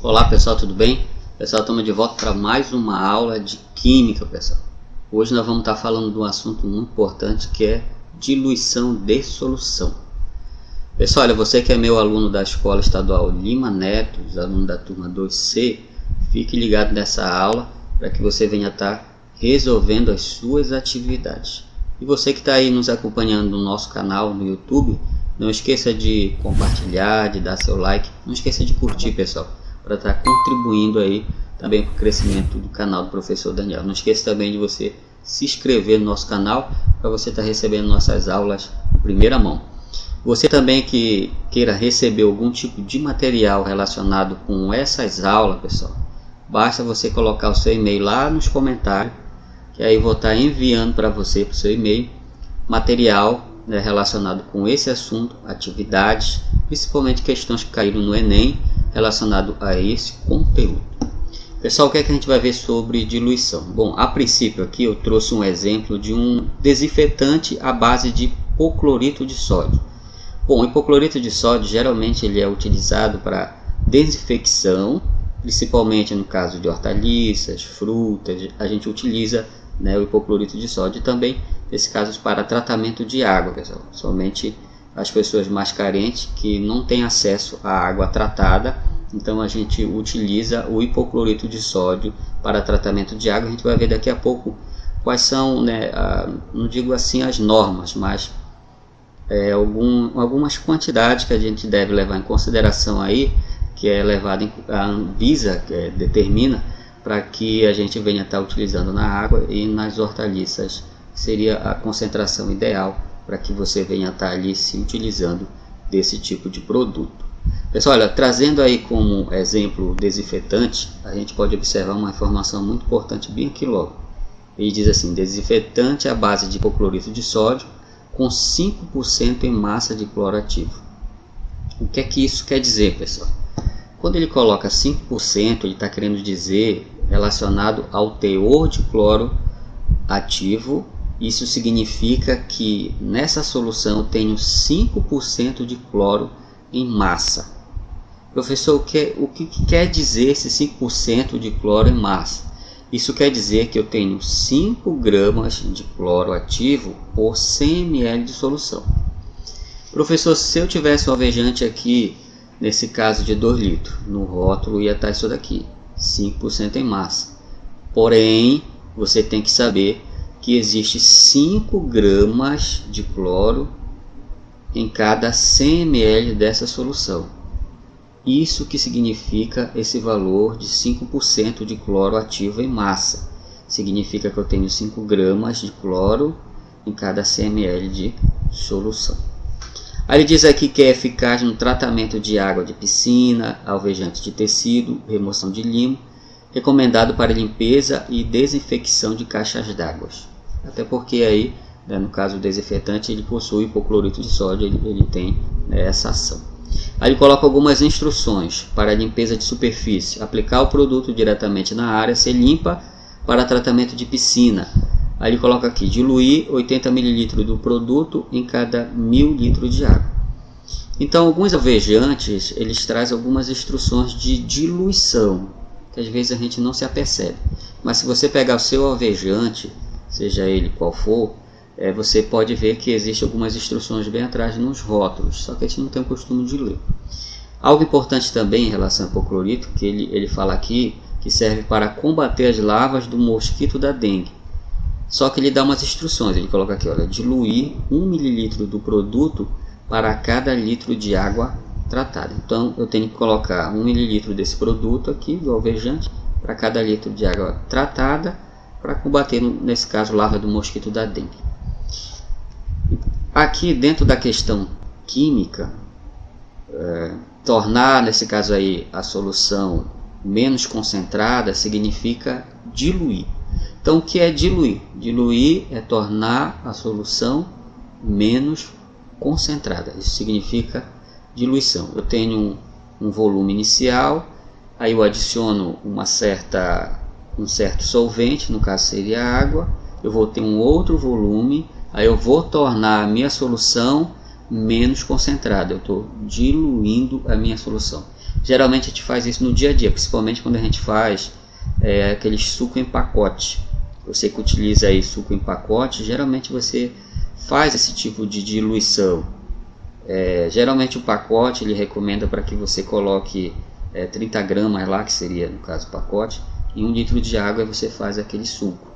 Olá pessoal, tudo bem? Pessoal, estamos de volta para mais uma aula de Química, pessoal. Hoje nós vamos estar falando de um assunto muito importante que é diluição de solução. Pessoal, olha, você que é meu aluno da Escola Estadual Lima Neto, aluno da turma 2C, fique ligado nessa aula para que você venha estar resolvendo as suas atividades. E você que está aí nos acompanhando no nosso canal no YouTube, não esqueça de compartilhar, de dar seu like, não esqueça de curtir, pessoal, para estar contribuindo aí também para o crescimento do canal do professor Daniel. Não esqueça também de você se inscrever no nosso canal para você estar recebendo nossas aulas em primeira mão. Você também que queira receber algum tipo de material relacionado com essas aulas, pessoal, basta você colocar o seu e-mail lá nos comentários, que aí eu vou estar enviando para você, para o seu e-mail, material relacionado com esse assunto, atividades, principalmente questões que caíram no Enem relacionado a esse conteúdo. Pessoal, o que é que a gente vai ver sobre diluição? Bom, a princípio aqui eu trouxe um exemplo de um desinfetante à base de hipoclorito de sódio. Bom, o hipoclorito de sódio geralmente ele é utilizado para desinfecção, principalmente no caso de hortaliças, frutas. A gente utiliza o hipoclorito de sódio e também, nesse caso, para tratamento de água, pessoal. Somente as pessoas mais carentes que não têm acesso à água tratada, então a gente utiliza o hipoclorito de sódio para tratamento de água. A gente vai ver daqui a pouco quais são, não digo assim as normas, mas algumas quantidades que a gente deve levar em consideração aí, que é levada a Anvisa determina para que a gente venha estar utilizando na água e nas hortaliças, seria a concentração ideal para que você venha estar ali se utilizando desse tipo de produto. Pessoal, olha, trazendo aí como exemplo desinfetante, a gente pode observar uma informação muito importante bem aqui logo. Ele diz assim: desinfetante à base de hipoclorito de sódio com 5% em massa de cloro ativo. O que é que isso quer dizer, pessoal? Quando ele coloca 5%, ele está querendo dizer relacionado ao teor de cloro ativo. Isso significa que nessa solução eu tenho 5% de cloro em massa. Professor, o que quer dizer esse 5% de cloro em massa? Isso quer dizer que eu tenho 5 gramas de cloro ativo por 100 ml de solução. Professor, se eu tivesse um alvejante aqui, nesse caso de 2 litros, no rótulo ia estar isso daqui, 5% em massa. Porém, você tem que saber que existe 5 gramas de cloro em cada 100 ml dessa solução. Isso que significa esse valor de 5% de cloro ativo em massa. Significa que eu tenho 5 gramas de cloro em cada 100 ml de solução. Aí ele diz aqui que é eficaz no tratamento de água de piscina, alvejante de tecido, remoção de limo, recomendado para limpeza e desinfecção de caixas d'água. Até porque aí, no caso do desinfetante, ele possui hipoclorito de sódio, ele tem essa ação. Aí ele coloca algumas instruções para limpeza de superfície: aplicar o produto diretamente na área, ser limpa para tratamento de piscina. Aí ele coloca aqui: diluir 80 ml do produto em cada 1000 litros de água. Então, alguns alvejantes eles trazem algumas instruções de diluição, que às vezes a gente não se apercebe. Mas se você pegar o seu alvejante, seja ele qual for, você pode ver que existem algumas instruções bem atrás nos rótulos, só que a gente não tem o costume de ler. Algo importante também em relação ao hipoclorito, que ele fala aqui, que serve para combater as larvas do mosquito da dengue. Só que ele dá umas instruções, ele coloca aqui, olha, diluir 1 ml do produto para cada litro de água tratada. Então eu tenho que colocar 1 ml desse produto aqui, do alvejante, para cada litro de água tratada, para combater, nesse caso, larva do mosquito da dengue. Aqui dentro da questão química, tornar, nesse caso aí, a solução menos concentrada significa diluir. Então, o que é diluir? Diluir é tornar a solução menos concentrada. Isso significa diluição. Eu tenho um volume inicial, aí eu adiciono um certo solvente, no caso seria a água, eu vou ter um outro volume, aí eu vou tornar a minha solução menos concentrada, eu estou diluindo a minha solução. Geralmente a gente faz isso no dia a dia, principalmente quando a gente faz aquele suco em pacote. Você que utiliza aí suco em pacote, geralmente você faz esse tipo de diluição. Geralmente o pacote ele recomenda para que você coloque 30 gramas lá, que seria no caso o pacote, em 1 litro de água, e você faz aquele suco.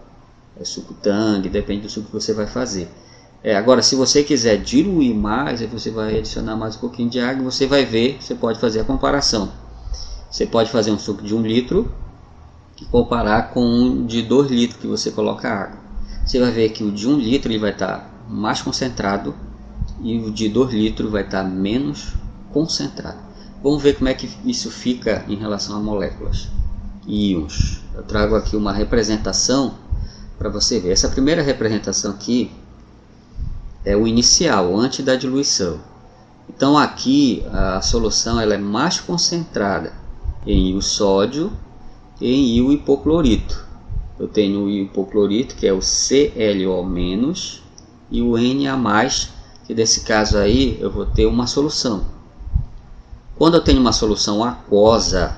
Suco Tang, depende do suco que você vai fazer. Agora, se você quiser diluir mais, aí você vai adicionar mais um pouquinho de água, você vai ver, você pode fazer a comparação. Você pode fazer um suco de 1 litro e comparar com um de 2 litros que você coloca água. Você vai ver que o de 1 litro ele vai estar mais concentrado e o de 2 litros vai estar menos concentrado. Vamos ver como é que isso fica em relação a moléculas e íons. Eu trago aqui uma representação para você ver. Essa primeira representação aqui é o inicial, antes da diluição. Então aqui a solução ela é mais concentrada em íon sódio e em íon hipoclorito. Eu tenho o íon hipoclorito, que é o ClO-, e o Na+, que nesse caso aí eu vou ter uma solução. Quando eu tenho uma solução aquosa,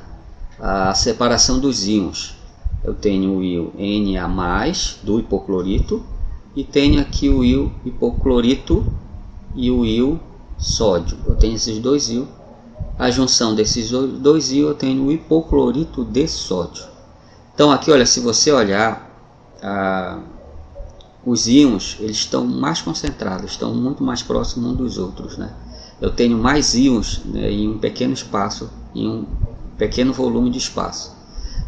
a separação dos íons, eu tenho o íon Na+, do hipoclorito, e tenho aqui o íon hipoclorito e o íon sódio. Eu tenho esses dois íons. A junção desses dois íons, eu tenho o hipoclorito de sódio. Então aqui, olha, se você olhar, os íons eles estão mais concentrados, estão muito mais próximos uns dos outros, né? Eu tenho mais íons, né, em um pequeno espaço, em um pequeno volume de espaço.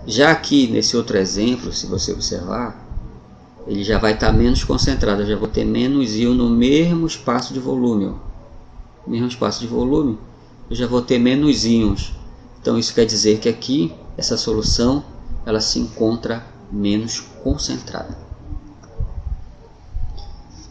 Já aqui nesse outro exemplo, se você observar, ele já vai estar menos concentrado, eu já vou ter menos íon no mesmo espaço de volume. Ó. No mesmo espaço de volume, eu já vou ter menos íons. Então isso quer dizer que aqui, essa solução, ela se encontra menos concentrada.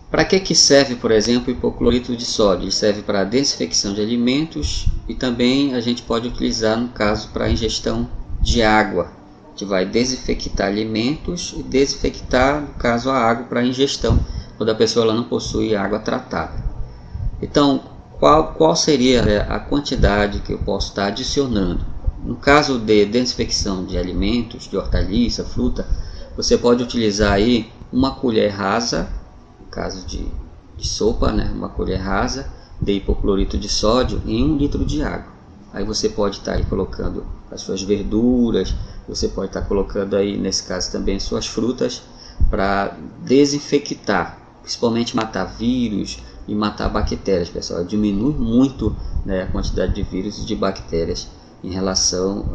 Para que serve, por exemplo, o hipoclorito de sódio? Ele serve para a desinfecção de alimentos e também a gente pode utilizar, no caso, para a ingestão de água. A gente vai desinfectar alimentos e desinfectar, no caso, a água para ingestão, quando a pessoa ela não possui água tratada. Então, qual seria a quantidade que eu posso estar adicionando? No caso de desinfecção de alimentos, de hortaliça, fruta, você pode utilizar aí uma colher rasa, no caso de sopa, né? Uma colher rasa de hipoclorito de sódio em 1 litro de água. Aí você pode estar aí colocando as suas verduras, você pode estar colocando aí, nesse caso também, suas frutas para desinfectar, principalmente matar vírus e matar bactérias, pessoal. Diminui muito, né, a quantidade de vírus e de bactérias em relação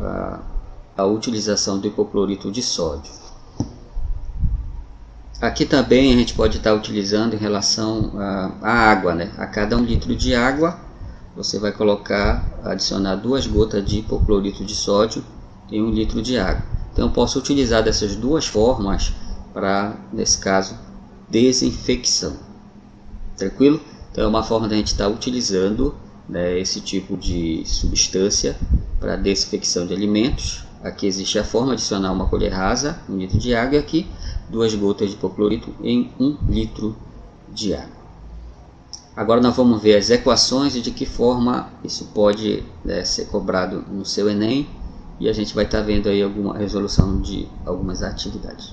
à utilização do hipoclorito de sódio. Aqui também a gente pode estar utilizando em relação à água, né? A cada 1 litro de água você vai adicionar 2 gotas de hipoclorito de sódio em 1 litro de água. Então eu posso utilizar dessas duas formas para, nesse caso, desinfecção. Tranquilo? Então é uma forma de a gente estar utilizando, né, esse tipo de substância para desinfecção de alimentos. Aqui existe a forma de adicionar uma colher rasa, 1 litro de água, e aqui 2 gotas de hipoclorito em 1 litro de água. Agora nós vamos ver as equações e de que forma isso pode, né, ser cobrado no seu Enem, e a gente vai estar vendo aí alguma resolução de algumas atividades.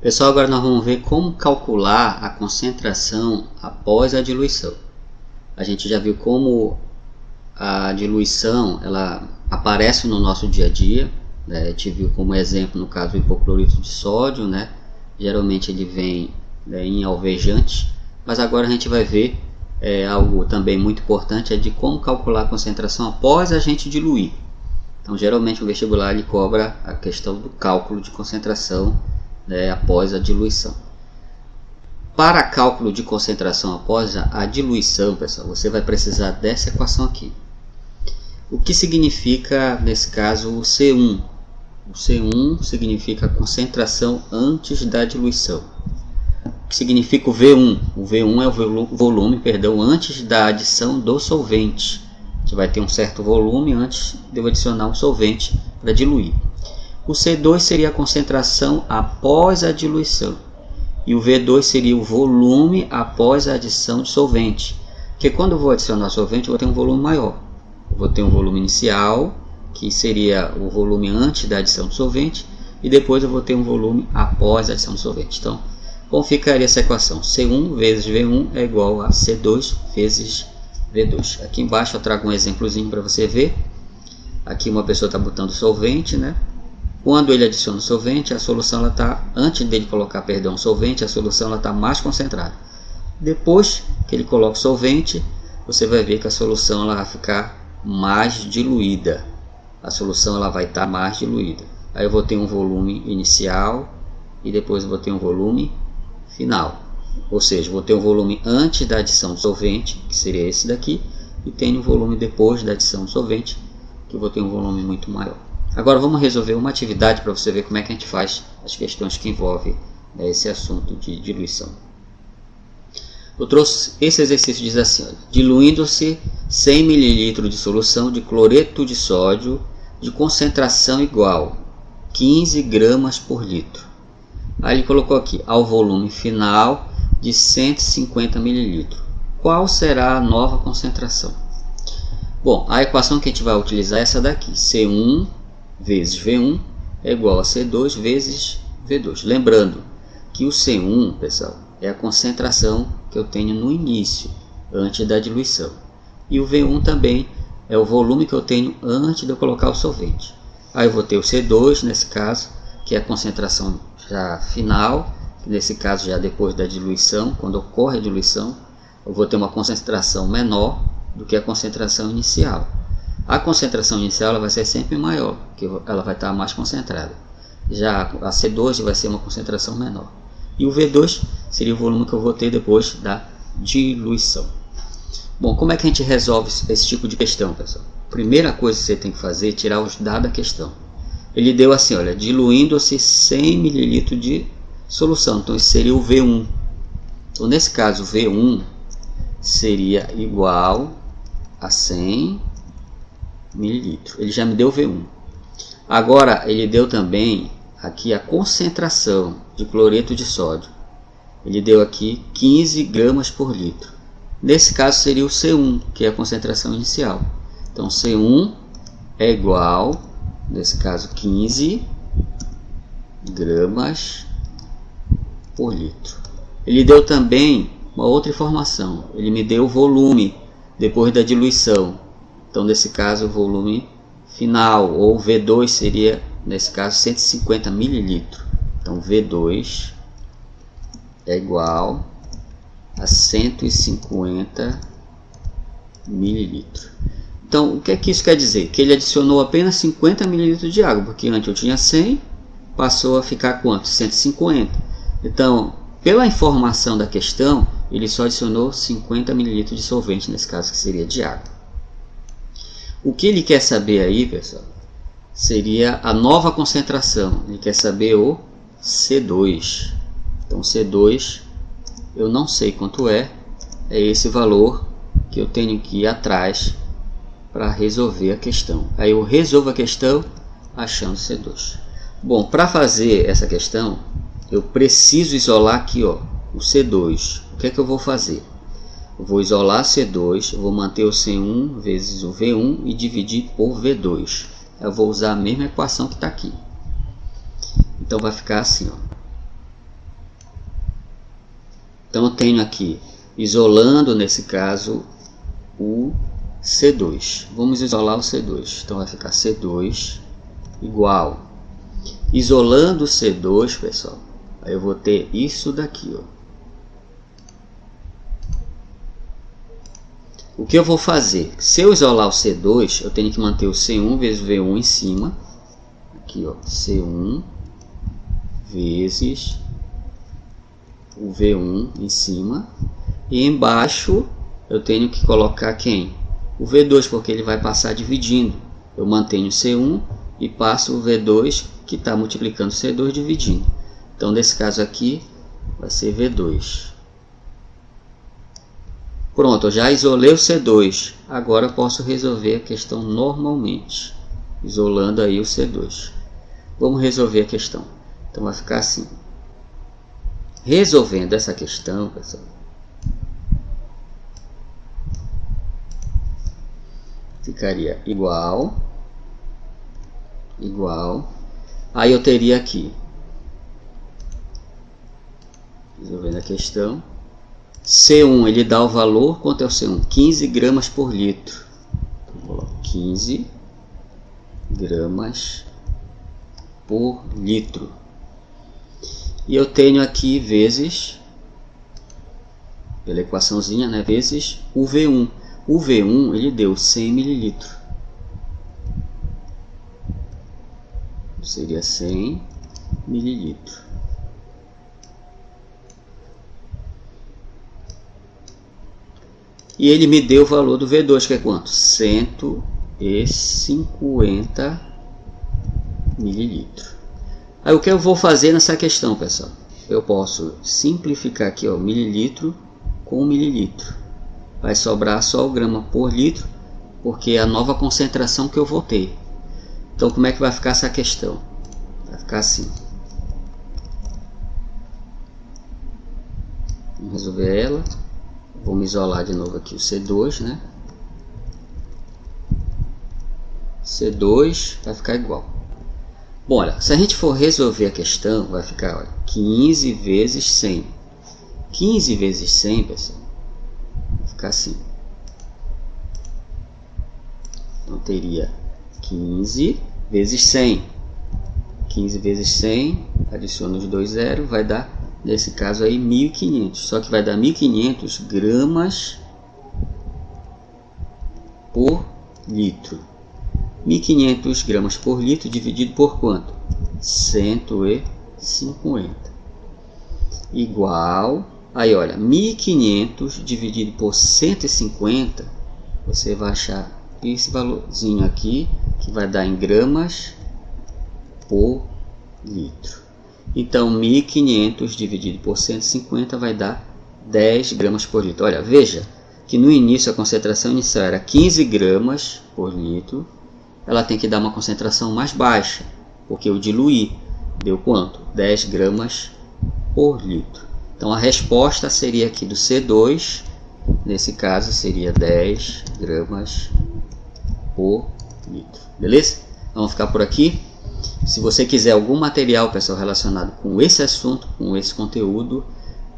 Pessoal, agora nós vamos ver como calcular a concentração após a diluição. A gente já viu como a diluição ela aparece no nosso dia a dia, né? A gente viu como exemplo no caso do hipoclorito de sódio, né? Geralmente ele vem, né, em alvejantes, mas agora a gente vai ver algo também muito importante, é de como calcular a concentração após a gente diluir. Então geralmente o vestibular ele cobra a questão do cálculo de concentração, né, após a diluição. Para cálculo de concentração após a diluição, pessoal, você vai precisar dessa equação aqui. O que significa, nesse caso, o C1? O C1 significa concentração antes da diluição. O que significa o V1? O V1 é o volume, antes da adição do solvente. A gente vai ter um certo volume antes de eu adicionar um solvente para diluir. O C2 seria a concentração após a diluição. E o V2 seria o volume após a adição de solvente. Porque quando eu vou adicionar solvente, eu vou ter um volume maior. eu vou ter um volume inicial, que seria o volume antes da adição do solvente, e depois eu vou ter um volume após a adição do solvente. Então, como ficaria essa equação? C1 vezes V1 é igual a C2 vezes V2. Aqui embaixo eu trago um exemplozinho para você ver. Aqui uma pessoa está botando solvente, né? Quando ele adiciona o solvente, a solução está, antes dele colocar, perdão, solvente, a solução está mais concentrada. Depois que ele coloca o solvente, você vai ver que a solução ela vai ficar mais diluída. A solução ela vai estar mais diluída. Aí eu vou ter um volume inicial e depois eu vou ter um volume final. Ou seja, vou ter um volume antes da adição do solvente, que seria esse daqui, e tenho um volume depois da adição do solvente, que eu vou ter um volume muito maior. Agora vamos resolver uma atividade para você ver como é que a gente faz as questões que envolvem esse assunto de diluição. Eu trouxe esse exercício, diz assim: diluindo-se 100 ml de solução de cloreto de sódio de concentração igual 15 gramas por litro. Aí ele colocou aqui, ao volume final de 150 ml. Qual será a nova concentração? Bom, a equação que a gente vai utilizar é essa daqui. C1 vezes V1 é igual a C2 vezes V2. Lembrando que o C1, pessoal, é a concentração que eu tenho no início, antes da diluição. E o V1 também é o volume que eu tenho antes de eu colocar o solvente. Aí eu vou ter o C2, nesse caso, que é a concentração já final, nesse caso já depois da diluição, quando ocorre a diluição, eu vou ter uma concentração menor do que a concentração inicial. A concentração inicial ela vai ser sempre maior, porque ela vai estar mais concentrada. Já a C2 vai ser uma concentração menor. E o V2 seria o volume que eu vou ter depois da diluição. Bom, como é que a gente resolve esse tipo de questão, pessoal? Primeira coisa que você tem que fazer é tirar os dados da questão. Ele deu assim, olha, diluindo-se 100 ml de solução. Então, isso seria o V1. Então, nesse caso, V1 seria igual a 100 ml. Ele já me deu V1. Agora, ele deu também aqui a concentração de cloreto de sódio. Ele deu aqui 15 gramas por litro. Nesse caso, seria o C1, que é a concentração inicial. Então, C1 é igual, nesse caso, 15 gramas por litro. Ele deu também uma outra informação. Ele me deu o volume depois da diluição. Então, nesse caso, o volume final, ou V2, seria, nesse caso, 150 ml. Então, V2 é igual a 150 ml. Então, o que é que isso quer dizer? Que ele adicionou apenas 50 ml de água, porque antes eu tinha 100, passou a ficar quanto? 150. Então, pela informação da questão, ele só adicionou 50 ml de solvente, nesse caso que seria de água. O que ele quer saber aí, pessoal, seria a nova concentração. Ele quer saber o C2. Então, C2, eu não sei quanto é esse valor que eu tenho que ir atrás para resolver a questão. Aí eu resolvo a questão achando C2. Bom, para fazer essa questão, eu preciso isolar aqui, ó, o C2. O que é que eu vou fazer? Eu vou isolar C2, eu vou manter o C1 vezes o V1 e dividir por V2. Eu vou usar a mesma equação que está aqui. Então vai ficar assim, ó. Então eu tenho aqui, isolando nesse caso, o C2. Vamos isolar o C2. Então vai ficar C2 igual. Isolando o C2, pessoal, aí eu vou ter isso daqui, ó. O que eu vou fazer? Se eu isolar o C2, eu tenho que manter o C1 vezes o V1 em cima. Aqui, ó, C1 vezes o V1 em cima. E embaixo eu tenho que colocar quem? O V2, porque ele vai passar dividindo. Eu mantenho o C1 e passo o V2, que está multiplicando o C2 dividindo. Então, nesse caso aqui, vai ser V2. Pronto, eu já isolei o C2. Agora eu posso resolver a questão normalmente, isolando aí o C2. Vamos resolver a questão. Então vai ficar assim. Resolvendo essa questão, pessoal, ficaria igual. Aí eu teria aqui, resolvendo a questão, C1 ele dá o valor, quanto é o C1? 15 gramas por litro. Então, vou colocar 15 gramas por litro. E eu tenho aqui vezes, pela equaçãozinha, né, vezes o V1. O V1 ele deu 100 ml. Seria 100 ml. E ele me deu o valor do V2, que é quanto? 150 ml. Aí o que eu vou fazer nessa questão, pessoal? Eu posso simplificar aqui, ó, mililitro com mililitro. Vai sobrar só o grama por litro, porque é a nova concentração que eu vou ter. Então como é que vai ficar essa questão? Vai ficar assim. Vamos resolver ela. Vamos isolar de novo aqui o C2, né? C2 vai ficar igual. Bom, olha, se a gente for resolver a questão, vai ficar, olha, 15 vezes 100. 15 vezes 100, pessoal, vai ficar assim. Então teria 15 vezes 100. 15 vezes 100, adiciona os dois zeros, vai dar, nesse caso aí, 1.500. Só que vai dar 1.500 gramas por litro. 1.500 gramas por litro dividido por quanto? 150. Igual, aí olha, 1.500 dividido por 150, você vai achar esse valorzinho aqui, que vai dar em gramas por litro. Então 1.500 dividido por 150 vai dar 10 gramas por litro. Olha, veja que no início a concentração inicial era 15 gramas por litro. Ela tem que dar uma concentração mais baixa, porque eu diluí. Deu quanto? 10 gramas por litro. Então a resposta seria aqui do C2, nesse caso seria 10 gramas por litro. Beleza? Vamos ficar por aqui. Se você quiser algum material, pessoal, relacionado com esse assunto, com esse conteúdo,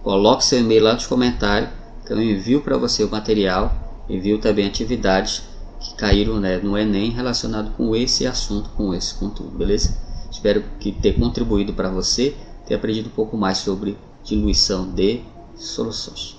coloque seu e-mail lá nos comentários, que eu envio para você o material, envio também atividades que caíram, né, no Enem relacionado com esse assunto, com esse conteúdo, beleza? Espero que tenha contribuído para você, ter aprendido um pouco mais sobre diluição de soluções.